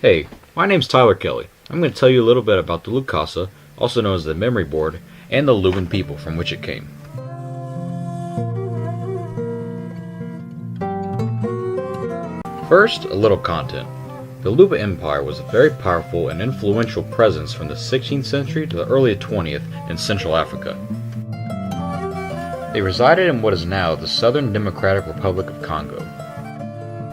Hey, my name's Tyler Kelly. I'm going to tell you a little bit about the Lukassa, also known as the memory board, and the Luban people from which it came. First, a little content. The Luba Empire was a very powerful and influential presence from the 16th century to the early 20th in Central Africa. They resided in what is now the Southern Democratic Republic of Congo.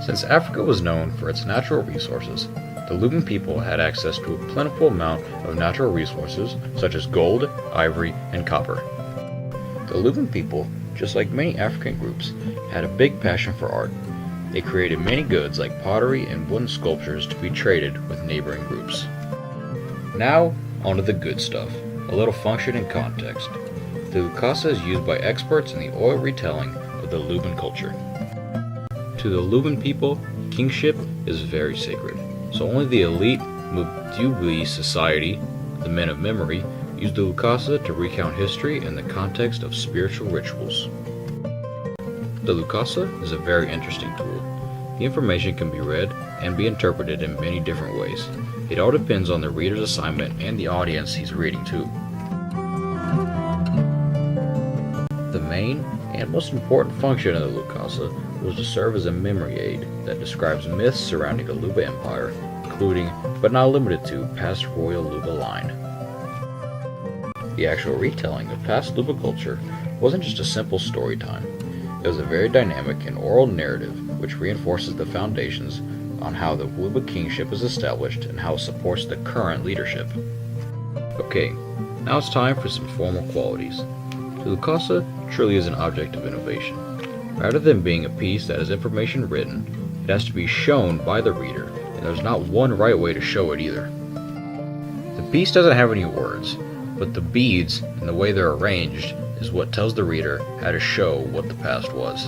Since Africa was known for its natural resources, the Luban people had access to a plentiful amount of natural resources such as gold, ivory, and copper. The Luban people, just like many African groups, had a big passion for art. They created many goods like pottery and wooden sculptures to be traded with neighboring groups. Now, onto the good stuff, a little function and context. The Lukassa is used by experts in the oral retelling of the Luban culture. To the Luban people, kingship is very sacred, so only the elite Mubdubli society, the men of memory, use the Lukassa to recount history in the context of spiritual rituals. The Lukassa is a very interesting tool. The information can be read and be interpreted in many different ways. It all depends on the reader's assignment and the audience he's reading to. The main and most important function of the Lukassa was to serve as a memory aid that describes myths surrounding the Luba Empire, including, but not limited to, past royal Luba line. The actual retelling of past Luba culture wasn't just a simple story time. It was a very dynamic and oral narrative which reinforces the foundations on how the Luba kingship is established and how it supports the current leadership. Okay, now it's time for some formal qualities. The Lukassa truly is an object of innovation. Rather than being a piece that has information written, it has to be shown by the reader, and there's not one right way to show it either. The piece doesn't have any words, but the beads and the way they're arranged is what tells the reader how to show what the past was.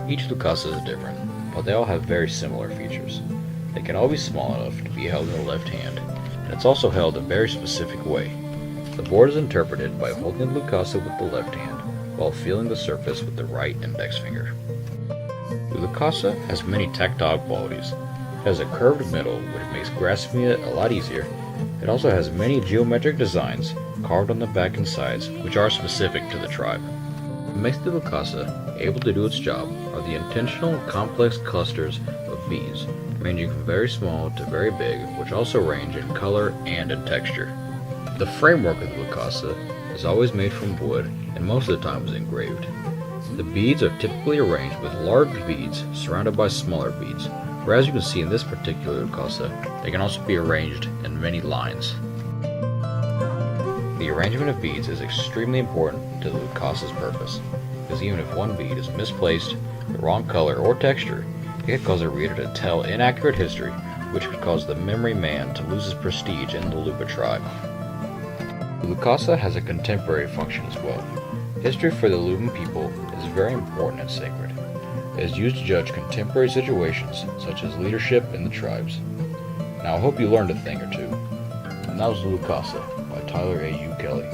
Each Lukassa is different, but they all have very similar features. They can all be small enough to be held in the left hand, and it's also held a very specific way. The board is interpreted by holding the Lukassa with the left hand, while feeling the surface with the right index finger. The Lukassa has many tactile qualities. It has a curved middle, which makes grasping it a lot easier. It also has many geometric designs carved on the back and sides, which are specific to the tribe. What makes the Lukassa able to do its job are the intentional complex clusters of beads, ranging from very small to very big, which also range in color and in texture. The framework of the Lukassa is always made from wood and most of the time is engraved. The beads are typically arranged with large beads surrounded by smaller beads, where as you can see in this particular Lukassa, they can also be arranged in many lines. The arrangement of beads is extremely important to the Lukassa's purpose, because even if one bead is misplaced, the wrong color or texture, it could cause a reader to tell inaccurate history, which could cause the memory man to lose his prestige in the Luba tribe. The Lukassa has a contemporary function as well. History for the Luban people is very important and sacred. It is used to judge contemporary situations, such as leadership in the tribes. Now I hope you learned a thing or two. And that was the Lukassa by Tyler A. U. Kelly.